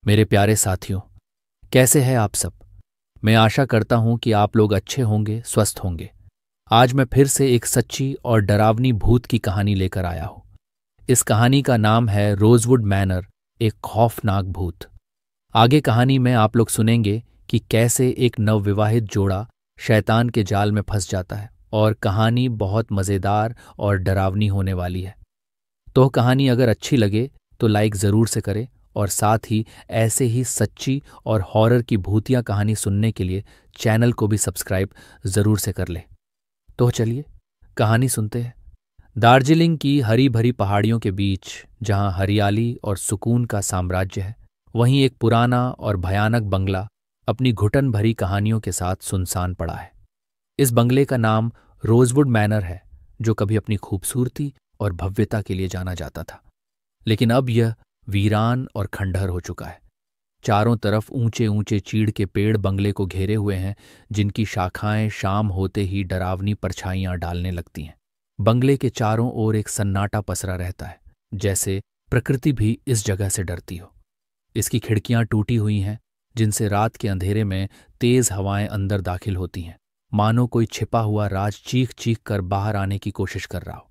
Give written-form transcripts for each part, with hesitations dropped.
मेरे प्यारे साथियों, कैसे हैं आप सब। मैं आशा करता हूं कि आप लोग अच्छे होंगे, स्वस्थ होंगे। आज मैं फिर से एक सच्ची और डरावनी भूत की कहानी लेकर आया हूं। इस कहानी का नाम है रोजवुड मैनर, एक खौफनाक भूत। आगे कहानी में आप लोग सुनेंगे कि कैसे एक नवविवाहित जोड़ा शैतान के जाल में फंस जाता है, और कहानी बहुत मज़ेदार और डरावनी होने वाली है। तो कहानी अगर अच्छी लगे तो लाइक ज़रूर से करें, और साथ ही ऐसे ही सच्ची और हॉरर की भूतिया कहानी सुनने के लिए चैनल को भी सब्सक्राइब ज़रूर से कर लें। तो चलिए कहानी सुनते हैं। दार्जिलिंग की हरी भरी पहाड़ियों के बीच, जहां हरियाली और सुकून का साम्राज्य है, वहीं एक पुराना और भयानक बंगला अपनी घुटन भरी कहानियों के साथ सुनसान पड़ा है। इस बंगले का नाम रोजवुड मैनर है, जो कभी अपनी खूबसूरती और भव्यता के लिए जाना जाता था, लेकिन अब यह वीरान और खंडहर हो चुका है। चारों तरफ ऊंचे ऊंचे चीड़ के पेड़ बंगले को घेरे हुए हैं, जिनकी शाखाएं शाम होते ही डरावनी परछाइयां डालने लगती हैं। बंगले के चारों ओर एक सन्नाटा पसरा रहता है, जैसे प्रकृति भी इस जगह से डरती हो। इसकी खिड़कियां टूटी हुई हैं, जिनसे रात के अंधेरे में तेज हवाएं अंदर दाखिल होती हैं, मानो कोई छिपा हुआ राज चीख चीख कर बाहर आने की कोशिश कर रहा हो।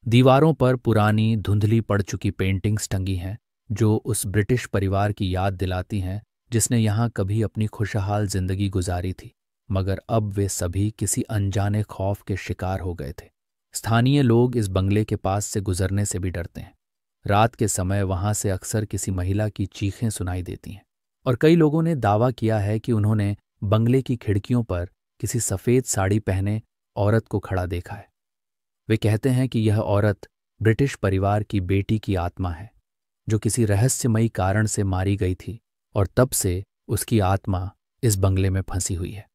दीवारों पर पुरानी धुंधली पड़ चुकी पेंटिंग्स टंगी हैं, जो उस ब्रिटिश परिवार की याद दिलाती हैं जिसने यहाँ कभी अपनी खुशहाल जिंदगी गुजारी थी, मगर अब वे सभी किसी अनजाने खौफ के शिकार हो गए थे। स्थानीय लोग इस बंगले के पास से गुजरने से भी डरते हैं। रात के समय वहां से अक्सर किसी महिला की चीखें सुनाई देती हैं, और कई लोगों ने दावा किया है कि उन्होंने बंगले की खिड़कियों पर किसी सफ़ेद साड़ी पहने औरत को खड़ा देखा है। वे कहते हैं कि यह औरत ब्रिटिश परिवार की बेटी की आत्मा है, जो किसी रहस्यमयी कारण से मारी गई थी, और तब से उसकी आत्मा इस बंगले में फंसी हुई है।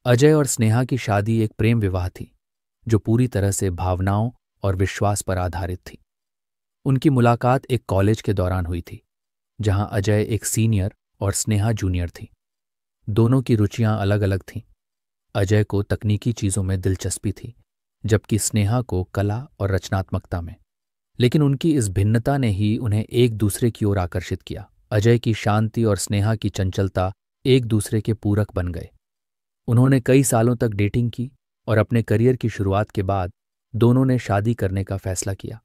अजय और स्नेहा की शादी एक प्रेम विवाह थी, जो पूरी तरह से भावनाओं और विश्वास पर आधारित थी। उनकी मुलाकात एक कॉलेज के दौरान हुई थी, जहां अजय एक सीनियर और स्नेहा जूनियर थी। दोनों की रुचियां अलग अलग थीं। अजय को तकनीकी चीज़ों में दिलचस्पी थी, जबकि स्नेहा को कला और रचनात्मकता में। लेकिन उनकी इस भिन्नता ने ही उन्हें एक दूसरे की ओर आकर्षित किया। अजय की शांति और स्नेहा की चंचलता एक दूसरे के पूरक बन गए। उन्होंने कई सालों तक डेटिंग की, और अपने करियर की शुरुआत के बाद दोनों ने शादी करने का फैसला किया।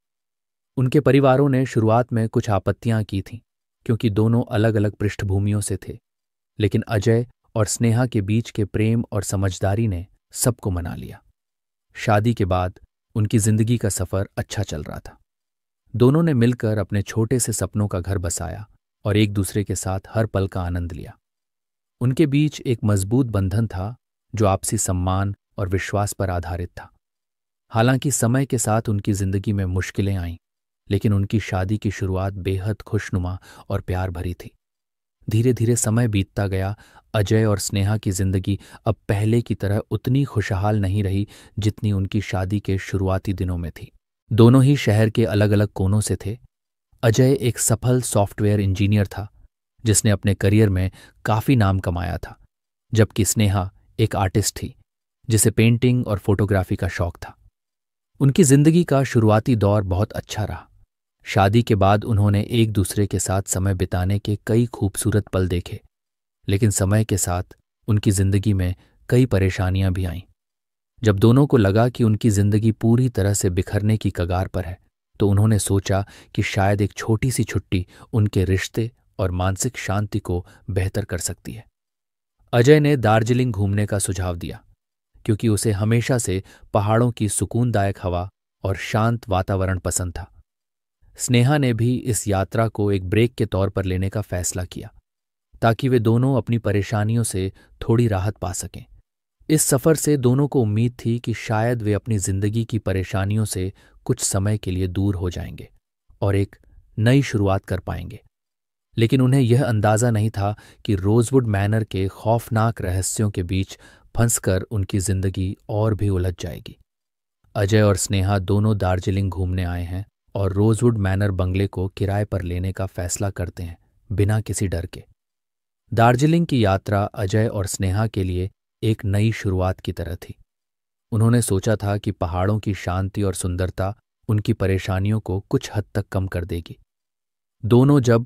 उनके परिवारों ने शुरुआत में कुछ आपत्तियां की थीं, क्योंकि दोनों अलग अलग पृष्ठभूमियों से थे, लेकिन अजय और स्नेहा के बीच के प्रेम और समझदारी ने सबको मना लिया। शादी के बाद उनकी जिंदगी का सफर अच्छा चल रहा था। दोनों ने मिलकर अपने छोटे से सपनों का घर बसाया, और एक दूसरे के साथ हर पल का आनंद लिया। उनके बीच एक मजबूत बंधन था, जो आपसी सम्मान और विश्वास पर आधारित था। हालांकि समय के साथ उनकी जिंदगी में मुश्किलें आईं, लेकिन उनकी शादी की शुरुआत बेहद खुशनुमा और प्यार भरी थी। धीरे धीरे समय बीतता गया। अजय और स्नेहा की जिंदगी अब पहले की तरह उतनी खुशहाल नहीं रही जितनी उनकी शादी के शुरुआती दिनों में थी। दोनों ही शहर के अलग अलग कोनों से थे। अजय एक सफल सॉफ्टवेयर इंजीनियर था, जिसने अपने करियर में काफी नाम कमाया था, जबकि स्नेहा एक आर्टिस्ट थी, जिसे पेंटिंग और फोटोग्राफी का शौक था। उनकी जिंदगी का शुरुआती दौर बहुत अच्छा रहा। शादी के बाद उन्होंने एक दूसरे के साथ समय बिताने के कई खूबसूरत पल देखे, लेकिन समय के साथ उनकी जिंदगी में कई परेशानियां भी आईं। जब दोनों को लगा कि उनकी जिंदगी पूरी तरह से बिखरने की कगार पर है, तो उन्होंने सोचा कि शायद एक छोटी सी छुट्टी उनके रिश्ते और मानसिक शांति को बेहतर कर सकती है। अजय ने दार्जिलिंग घूमने का सुझाव दिया, क्योंकि उसे हमेशा से पहाड़ों की सुकूनदायक हवा और शांत वातावरण पसंद था। स्नेहा ने भी इस यात्रा को एक ब्रेक के तौर पर लेने का फैसला किया, ताकि वे दोनों अपनी परेशानियों से थोड़ी राहत पा सकें। इस सफर से दोनों को उम्मीद थी कि शायद वे अपनी जिंदगी की परेशानियों से कुछ समय के लिए दूर हो जाएंगे और एक नई शुरुआत कर पाएंगे। लेकिन उन्हें यह अंदाजा नहीं था कि रोजवुड मैनर के खौफनाक रहस्यों के बीच फंसकर उनकी जिंदगी और भी उलझ जाएगी। अजय और स्नेहा दोनों दार्जिलिंग घूमने आए हैं, और रोजवुड मैनर बंगले को किराए पर लेने का फैसला करते हैं, बिना किसी डर के। दार्जिलिंग की यात्रा अजय और स्नेहा के लिए एक नई शुरुआत की तरह थी। उन्होंने सोचा था कि पहाड़ों की शांति और सुंदरता उनकी परेशानियों को कुछ हद तक कम कर देगी। दोनों जब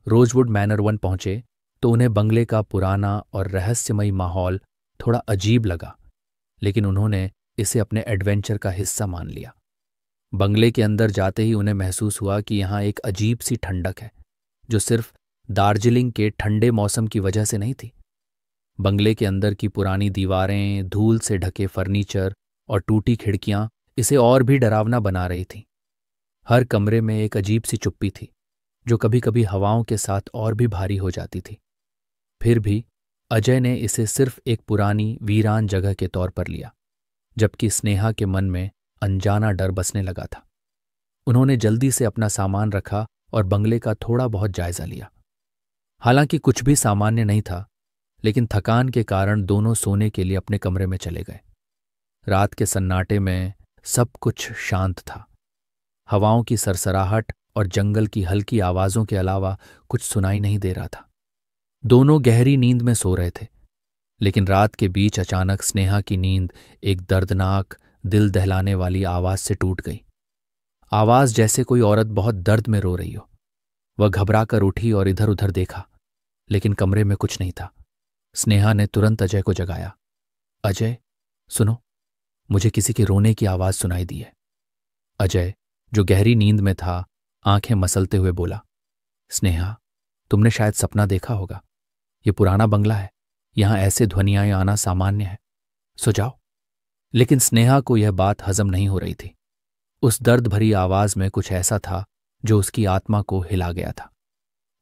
रोजवुड मैनर 1 पहुंचे तो उन्हें बंगले का पुराना और रहस्यमयी माहौल थोड़ा अजीब लगा, लेकिन उन्होंने इसे अपने एडवेंचर का हिस्सा मान लिया। बंगले के अंदर जाते ही उन्हें महसूस हुआ कि यहाँ एक अजीब सी ठंडक है, जो सिर्फ दार्जिलिंग के ठंडे मौसम की वजह से नहीं थी। बंगले के अंदर की पुरानी दीवारें, धूल से ढके फर्नीचर और टूटी खिड़कियां इसे और भी डरावना बना रही थीं। हर कमरे में एक अजीब सी चुप्पी थी, जो कभी कभी हवाओं के साथ और भी भारी हो जाती थी। फिर भी अजय ने इसे सिर्फ एक पुरानी वीरान जगह के तौर पर लिया, जबकि स्नेहा के मन में अनजाना डर बसने लगा था। उन्होंने जल्दी से अपना सामान रखा और बंगले का थोड़ा बहुत जायजा लिया। हालांकि कुछ भी सामान्य नहीं था, लेकिन थकान के कारण दोनों सोने के लिए अपने कमरे में चले गए। रात के सन्नाटे में सब कुछ शांत था। हवाओं की सरसराहट और जंगल की हल्की आवाजों के अलावा कुछ सुनाई नहीं दे रहा था। दोनों गहरी नींद में सो रहे थे, लेकिन रात के बीच अचानक स्नेहा की नींद एक दर्दनाक, दिल दहलाने वाली आवाज से टूट गई। आवाज जैसे कोई औरत बहुत दर्द में रो रही हो। वह घबराकर उठी और इधर उधर देखा, लेकिन कमरे में कुछ नहीं था। स्नेहा ने तुरंत अजय को जगाया। अजय, सुनो, मुझे किसी के रोने की आवाज सुनाई दी है। अजय, जो गहरी नींद में था, आंखें मसलते हुए बोला, स्नेहा, तुमने शायद सपना देखा होगा। ये पुराना बंगला है, यहां ऐसे ध्वनियां आना सामान्य है। सो जाओ। लेकिन स्नेहा को यह बात हजम नहीं हो रही थी। उस दर्द भरी आवाज में कुछ ऐसा था जो उसकी आत्मा को हिला गया था।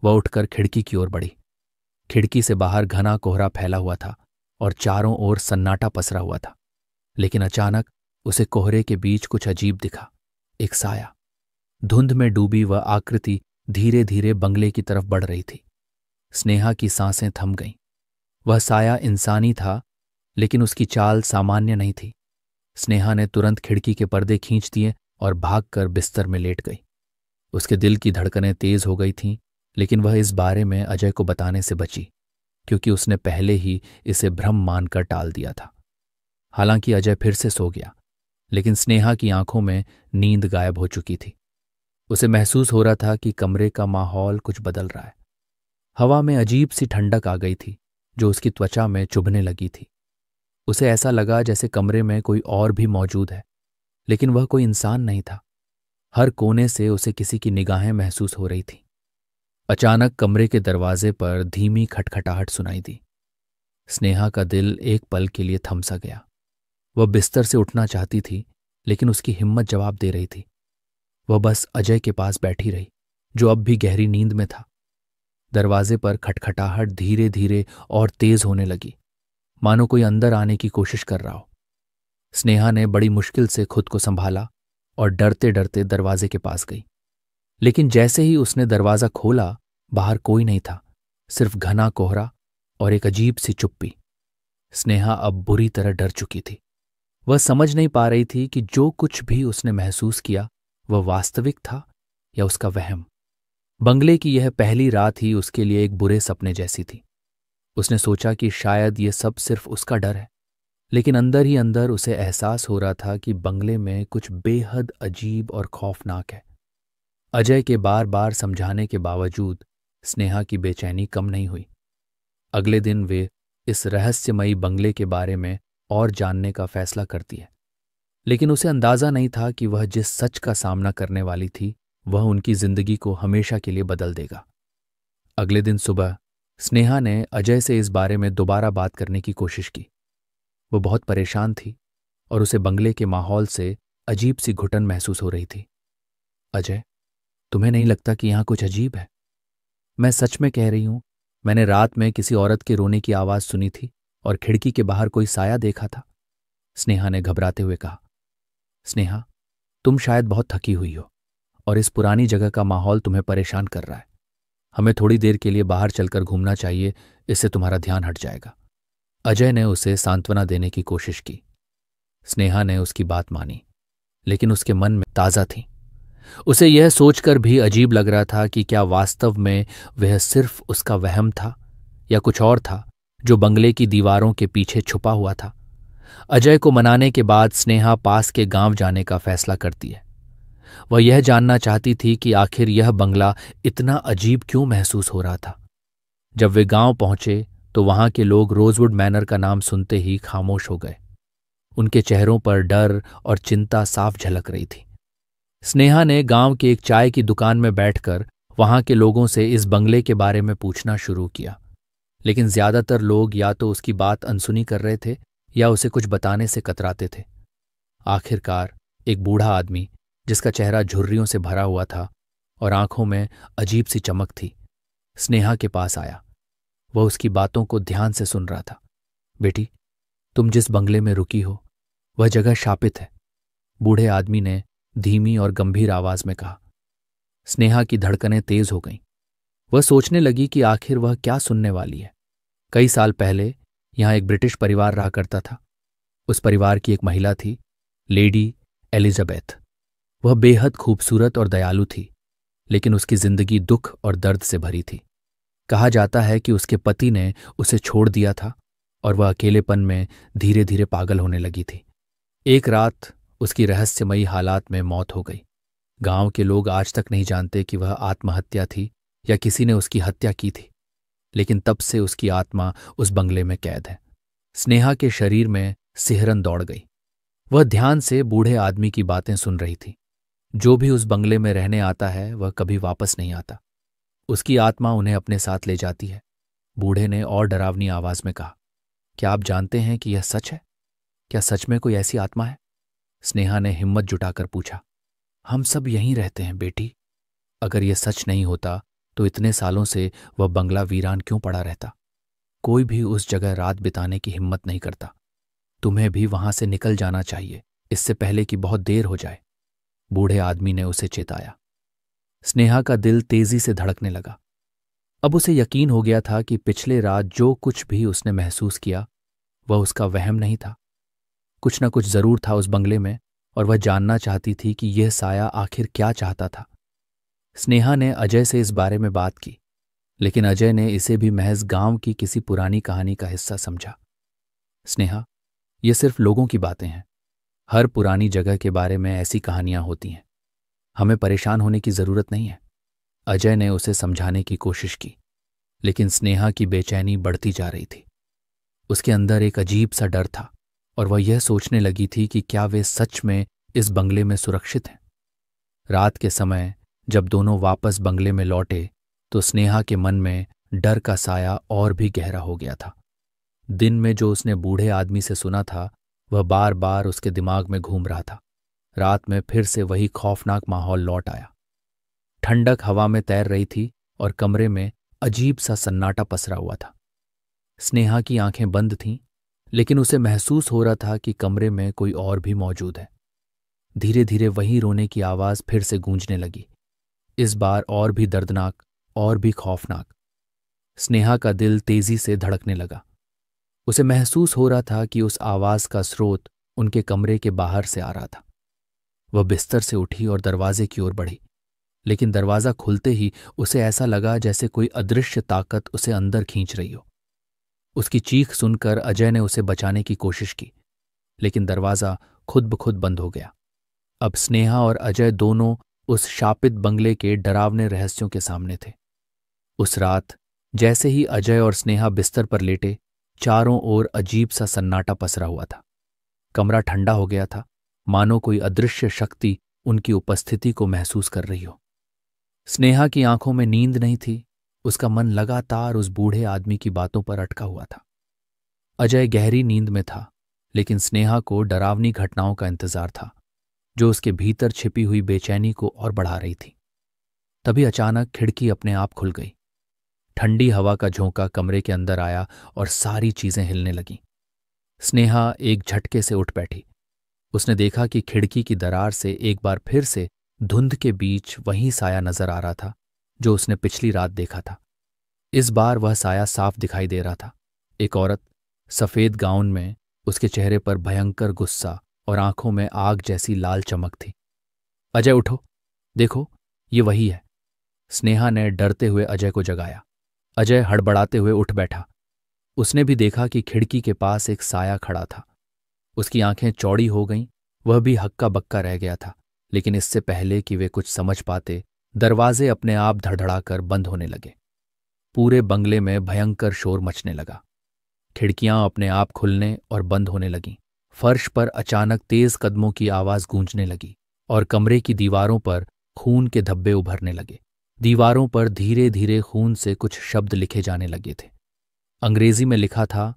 वह उठकर खिड़की की ओर बढ़ी। खिड़की से बाहर घना कोहरा फैला हुआ था और चारों ओर सन्नाटा पसरा हुआ था। लेकिन अचानक उसे कोहरे के बीच कुछ अजीब दिखा, एक साया। धुंध में डूबी वह आकृति धीरे धीरे बंगले की तरफ बढ़ रही थी। स्नेहा की सांसें थम गईं। वह साया इंसानी था, लेकिन उसकी चाल सामान्य नहीं थी। स्नेहा ने तुरंत खिड़की के पर्दे खींच दिए और भागकर बिस्तर में लेट गई। उसके दिल की धड़कनें तेज हो गई थीं, लेकिन वह इस बारे में अजय को बताने से बची, क्योंकि उसने पहले ही इसे भ्रम मानकर टाल दिया था। हालांकि अजय फिर से सो गया, लेकिन स्नेहा की आंखों में नींद गायब हो चुकी थी। उसे महसूस हो रहा था कि कमरे का माहौल कुछ बदल रहा है। हवा में अजीब सी ठंडक आ गई थी, जो उसकी त्वचा में चुभने लगी थी। उसे ऐसा लगा जैसे कमरे में कोई और भी मौजूद है, लेकिन वह कोई इंसान नहीं था। हर कोने से उसे किसी की निगाहें महसूस हो रही थी। अचानक कमरे के दरवाजे पर धीमी खटखटाहट सुनाई दी। स्नेहा का दिल एक पल के लिए थम सा गया। वह बिस्तर से उठना चाहती थी, लेकिन उसकी हिम्मत जवाब दे रही थी। वह बस अजय के पास बैठी रही, जो अब भी गहरी नींद में था। दरवाजे पर खटखटाहट धीरे धीरे और तेज होने लगी, मानो कोई अंदर आने की कोशिश कर रहा हो। स्नेहा ने बड़ी मुश्किल से खुद को संभाला और डरते डरते दरवाजे के पास गई। लेकिन जैसे ही उसने दरवाजा खोला, बाहर कोई नहीं था, सिर्फ घना कोहरा और एक अजीब सी चुप्पी। स्नेहा अब बुरी तरह डर चुकी थी। वह समझ नहीं पा रही थी कि जो कुछ भी उसने महसूस किया वह वास्तविक था या उसका वहम। बंगले की यह पहली रात ही उसके लिए एक बुरे सपने जैसी थी। उसने सोचा कि शायद ये सब सिर्फ उसका डर है, लेकिन अंदर ही अंदर उसे एहसास हो रहा था कि बंगले में कुछ बेहद अजीब और खौफनाक है। अजय के बार बार समझाने के बावजूद स्नेहा की बेचैनी कम नहीं हुई। अगले दिन वे इस रहस्यमयी बंगले के बारे में और जानने का फैसला करती है, लेकिन उसे अंदाजा नहीं था कि वह जिस सच का सामना करने वाली थी वह उनकी जिंदगी को हमेशा के लिए बदल देगा। अगले दिन सुबह स्नेहा ने अजय से इस बारे में दोबारा बात करने की कोशिश की। वो बहुत परेशान थी और उसे बंगले के माहौल से अजीब सी घुटन महसूस हो रही थी। अजय, तुम्हें नहीं लगता कि यहां कुछ अजीब है? मैं सच में कह रही हूं, मैंने रात में किसी औरत के रोने की आवाज सुनी थी और खिड़की के बाहर कोई साया देखा था। स्नेहा ने घबराते हुए कहा। स्नेहा, तुम शायद बहुत थकी हुई हो और इस पुरानी जगह का माहौल तुम्हें परेशान कर रहा है। हमें थोड़ी देर के लिए बाहर चलकर घूमना चाहिए, इससे तुम्हारा ध्यान हट जाएगा। अजय ने उसे सांत्वना देने की कोशिश की। स्नेहा ने उसकी बात मानी, लेकिन उसके मन में ताज़ा थी। उसे यह सोचकर भी अजीब लग रहा था कि क्या वास्तव में वह सिर्फ उसका वहम था या कुछ और था जो बंगले की दीवारों के पीछे छुपा हुआ था। अजय को मनाने के बाद स्नेहा पास के गांव जाने का फैसला करती है। वह यह जानना चाहती थी कि आखिर यह बंगला इतना अजीब क्यों महसूस हो रहा था। जब वे गांव पहुंचे तो वहां के लोग रोजवुड मैनर का नाम सुनते ही खामोश हो गए। उनके चेहरों पर डर और चिंता साफ झलक रही थी। स्नेहा ने गांव की एक चाय की दुकान में बैठकर वहां के लोगों से इस बंगले के बारे में पूछना शुरू किया, लेकिन ज्यादातर लोग या तो उसकी बात अनसुनी कर रहे थे या उसे कुछ बताने से कतराते थे। आखिरकार एक बूढ़ा आदमी, जिसका चेहरा झुर्रियों से भरा हुआ था और आंखों में अजीब सी चमक थी, स्नेहा के पास आया। वह उसकी बातों को ध्यान से सुन रहा था। बेटी, तुम जिस बंगले में रुकी हो वह जगह शापित है, बूढ़े आदमी ने धीमी और गंभीर आवाज में कहा। स्नेहा की धड़कनें तेज हो गईं। वह सोचने लगी कि आखिर वह क्या सुनने वाली है। कई साल पहले यहां एक ब्रिटिश परिवार रहा करता था। उस परिवार की एक महिला थी, लेडी एलिजाबेथ। वह बेहद खूबसूरत और दयालु थी, लेकिन उसकी जिंदगी दुख और दर्द से भरी थी। कहा जाता है कि उसके पति ने उसे छोड़ दिया था और वह अकेलेपन में धीरे धीरे पागल होने लगी थी। एक रात उसकी रहस्यमयी हालात में मौत हो गई। गांव के लोग आज तक नहीं जानते कि वह आत्महत्या थी या किसी ने उसकी हत्या की थी, लेकिन तब से उसकी आत्मा उस बंगले में कैद है। स्नेहा के शरीर में सिहरन दौड़ गई। वह ध्यान से बूढ़े आदमी की बातें सुन रही थी। जो भी उस बंगले में रहने आता है वह कभी वापस नहीं आता। उसकी आत्मा उन्हें अपने साथ ले जाती है। बूढ़े ने और डरावनी आवाज में कहा, क्या आप जानते हैं कि यह सच है? क्या सच में कोई ऐसी आत्मा है? स्नेहा ने हिम्मत जुटाकर पूछा। हम सब यहीं रहते हैं बेटी। अगर यह सच नहीं होता तो इतने सालों से वह बंगला वीरान क्यों पड़ा रहता? कोई भी उस जगह रात बिताने की हिम्मत नहीं करता। तुम्हें भी वहां से निकल जाना चाहिए, इससे पहले कि बहुत देर हो जाए। बूढ़े आदमी ने उसे चेताया। स्नेहा का दिल तेजी से धड़कने लगा। अब उसे यकीन हो गया था कि पिछले रात जो कुछ भी उसने महसूस किया वह उसका वहम नहीं था। कुछ न कुछ जरूर था उस बंगले में और वह जानना चाहती थी कि यह साया आखिर क्या चाहता था। स्नेहा ने अजय से इस बारे में बात की, लेकिन अजय ने इसे भी महज गांव की किसी पुरानी कहानी का हिस्सा समझा। स्नेहा, ये सिर्फ लोगों की बातें हैं। हर पुरानी जगह के बारे में ऐसी कहानियां होती हैं। हमें परेशान होने की जरूरत नहीं है। अजय ने उसे समझाने की कोशिश की, लेकिन स्नेहा की बेचैनी बढ़ती जा रही थी। उसके अंदर एक अजीब सा डर था और वह यह सोचने लगी थी कि क्या वे सच में इस बंगले में सुरक्षित हैं। रात के समय जब दोनों वापस बंगले में लौटे तो स्नेहा के मन में डर का साया और भी गहरा हो गया था। दिन में जो उसने बूढ़े आदमी से सुना था वह बार बार उसके दिमाग में घूम रहा था। रात में फिर से वही खौफनाक माहौल लौट आया। ठंडक हवा में तैर रही थी और कमरे में अजीब सा सन्नाटा पसरा हुआ था। स्नेहा की आंखें बंद थीं, लेकिन उसे महसूस हो रहा था कि कमरे में कोई और भी मौजूद है। धीरे धीरे वही रोने की आवाज फिर से गूंजने लगी, इस बार और भी दर्दनाक और भी खौफनाक। स्नेहा का दिल तेजी से धड़कने लगा। उसे महसूस हो रहा था कि उस आवाज का स्रोत उनके कमरे के बाहर से आ रहा था। वह बिस्तर से उठी और दरवाजे की ओर बढ़ी, लेकिन दरवाजा खुलते ही उसे ऐसा लगा जैसे कोई अदृश्य ताकत उसे अंदर खींच रही हो। उसकी चीख सुनकर अजय ने उसे बचाने की कोशिश की, लेकिन दरवाजा खुद ब खुद बंद हो गया। अब स्नेहा और अजय दोनों उस शापित बंगले के डरावने रहस्यों के सामने थे। उस रात जैसे ही अजय और स्नेहा बिस्तर पर लेटे, चारों ओर अजीब सा सन्नाटा पसरा हुआ था। कमरा ठंडा हो गया था, मानो कोई अदृश्य शक्ति उनकी उपस्थिति को महसूस कर रही हो। स्नेहा की आंखों में नींद नहीं थी। उसका मन लगातार उस बूढ़े आदमी की बातों पर अटका हुआ था। अजय गहरी नींद में था, लेकिन स्नेहा को डरावनी घटनाओं का इंतजार था, जो उसके भीतर छिपी हुई बेचैनी को और बढ़ा रही थी। तभी अचानक खिड़की अपने आप खुल गई। ठंडी हवा का झोंका कमरे के अंदर आया और सारी चीजें हिलने लगीं। स्नेहा एक झटके से उठ बैठी। उसने देखा कि खिड़की की दरार से एक बार फिर से धुंध के बीच वही साया नजर आ रहा था जो उसने पिछली रात देखा था। इस बार वह साया साफ दिखाई दे रहा था। एक औरत सफेद गाउन में, उसके चेहरे पर भयंकर गुस्सा और आंखों में आग जैसी लाल चमक थी। अजय उठो, देखो ये वही है। स्नेहा ने डरते हुए अजय को जगाया। अजय हड़बड़ाते हुए उठ बैठा। उसने भी देखा कि खिड़की के पास एक साया खड़ा था। उसकी आंखें चौड़ी हो गईं, वह भी हक्का बक्का रह गया था। लेकिन इससे पहले कि वे कुछ समझ पाते, दरवाजे अपने आप धड़धड़ाकर बंद होने लगे। पूरे बंगले में भयंकर शोर मचने लगा। खिड़कियां अपने आप खुलने और बंद होने लगीं। फर्श पर अचानक तेज कदमों की आवाज गूंजने लगी और कमरे की दीवारों पर खून के धब्बे उभरने लगे। दीवारों पर धीरे धीरे खून से कुछ शब्द लिखे जाने लगे थे। अंग्रेजी में लिखा था,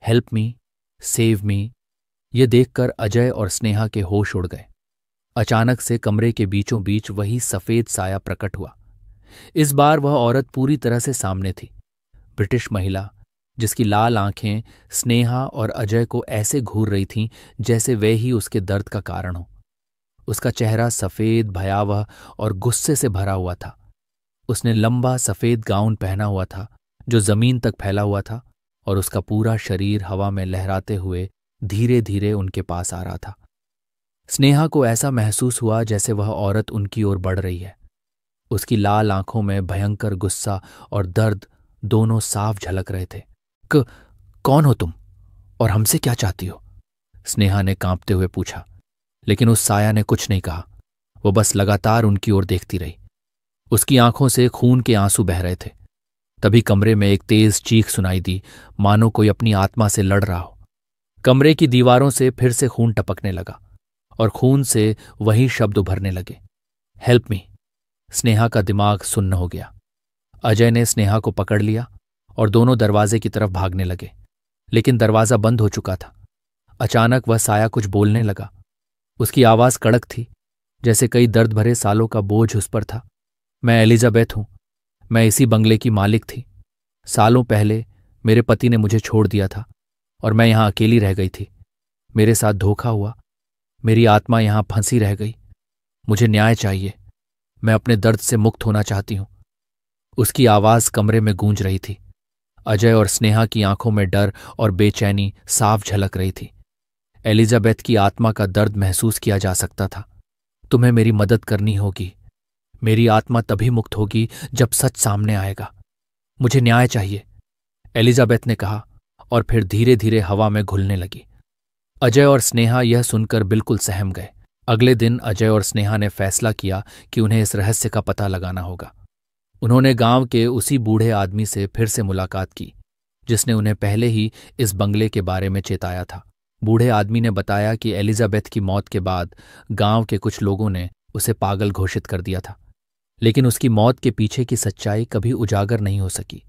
हेल्प मी, सेव मी। ये देखकर अजय और स्नेहा के होश उड़ गए। अचानक से कमरे के बीचों बीच वही सफेद साया प्रकट हुआ। इस बार वह औरत पूरी तरह से सामने थी। ब्रिटिश महिला, जिसकी लाल आंखें स्नेहा और अजय को ऐसे घूर रही थीं जैसे वे ही उसके दर्द का कारण हो। उसका चेहरा सफेद, भयावह और गुस्से से भरा हुआ था। उसने लंबा सफेद गाउन पहना हुआ था जो जमीन तक फैला हुआ था, और उसका पूरा शरीर हवा में लहराते हुए धीरे धीरे उनके पास आ रहा था। स्नेहा को ऐसा महसूस हुआ जैसे वह औरत उनकी ओर बढ़ रही है। उसकी लाल आंखों में भयंकर गुस्सा और दर्द दोनों साफ झलक रहे थे। कौन हो तुम और हमसे क्या चाहती हो? स्नेहा ने कांपते हुए पूछा। लेकिन उस साया ने कुछ नहीं कहा। वो बस लगातार उनकी ओर देखती रही। उसकी आंखों से खून के आंसू बह रहे थे। तभी कमरे में एक तेज चीख सुनाई दी, मानो कोई अपनी आत्मा से लड़ रहा हो। कमरे की दीवारों से फिर से खून टपकने लगा और खून से वही शब्द उभरने लगे, हेल्प मी। स्नेहा का दिमाग सुन्न हो गया। अजय ने स्नेहा को पकड़ लिया और दोनों दरवाजे की तरफ भागने लगे, लेकिन दरवाजा बंद हो चुका था। अचानक वह साया कुछ बोलने लगा। उसकी आवाज कड़क थी, जैसे कई दर्द भरे सालों का बोझ उस पर था। मैं एलिजाबेथ हूं। मैं इसी बंगले की मालिक थी। सालों पहले मेरे पति ने मुझे छोड़ दिया था और मैं यहां अकेली रह गई थी। मेरे साथ धोखा हुआ। मेरी आत्मा यहां फंसी रह गई। मुझे न्याय चाहिए। मैं अपने दर्द से मुक्त होना चाहती हूं। उसकी आवाज कमरे में गूंज रही थी। अजय और स्नेहा की आंखों में डर और बेचैनी साफ झलक रही थी। एलिजाबेथ की आत्मा का दर्द महसूस किया जा सकता था। तुम्हें मेरी मदद करनी होगी। मेरी आत्मा तभी मुक्त होगी जब सच सामने आएगा। मुझे न्याय चाहिए, एलिजाबेथ ने कहा और फिर धीरे धीरे हवा में घुलने लगी। अजय और स्नेहा यह सुनकर बिल्कुल सहम गए। अगले दिन अजय और स्नेहा ने फैसला किया कि उन्हें इस रहस्य का पता लगाना होगा। उन्होंने गांव के उसी बूढ़े आदमी से फिर से मुलाकात की जिसने उन्हें पहले ही इस बंगले के बारे में चेताया था। बूढ़े आदमी ने बताया कि एलिजाबेथ की मौत के बाद गांव के कुछ लोगों ने उसे पागल घोषित कर दिया था, लेकिन उसकी मौत के पीछे की सच्चाई कभी उजागर नहीं हो सकी।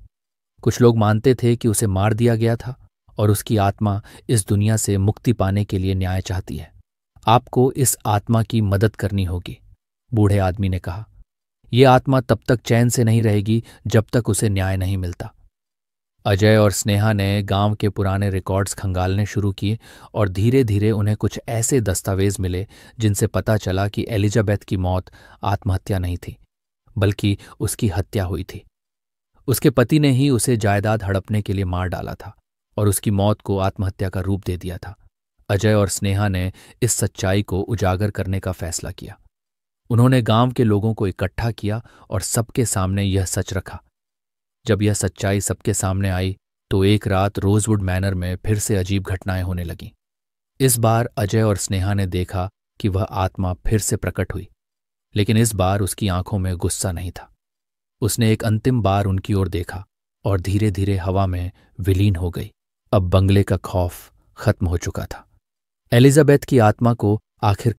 कुछ लोग मानते थे कि उसे मार दिया गया था और उसकी आत्मा इस दुनिया से मुक्ति पाने के लिए न्याय चाहती है। आपको इस आत्मा की मदद करनी होगी, बूढ़े आदमी ने कहा। यह आत्मा तब तक चैन से नहीं रहेगी जब तक उसे न्याय नहीं मिलता। अजय और स्नेहा ने गांव के पुराने रिकॉर्ड्स खंगालने शुरू किए और धीरे धीरे उन्हें कुछ ऐसे दस्तावेज मिले जिनसे पता चला कि एलिजाबेथ की मौत आत्महत्या नहीं थी, बल्कि उसकी हत्या हुई थी। उसके पति ने ही उसे जायदाद हड़पने के लिए मार डाला था और उसकी मौत को आत्महत्या का रूप दे दिया था। अजय और स्नेहा ने इस सच्चाई को उजागर करने का फैसला किया। उन्होंने गांव के लोगों को इकट्ठा किया और सबके सामने यह सच रखा। जब यह सच्चाई सबके सामने आई तो एक रात रोजवुड मैनर में फिर से अजीब घटनाएं होने लगीं। इस बार अजय और स्नेहा ने देखा कि वह आत्मा फिर से प्रकट हुई, लेकिन इस बार उसकी आंखों में गुस्सा नहीं था। उसने एक अंतिम बार उनकी ओर देखा और धीरे धीरे हवा में विलीन हो गई। अब बंगले का खौफ खत्म हो चुका था। एलिजाबेथ की आत्मा को आखिर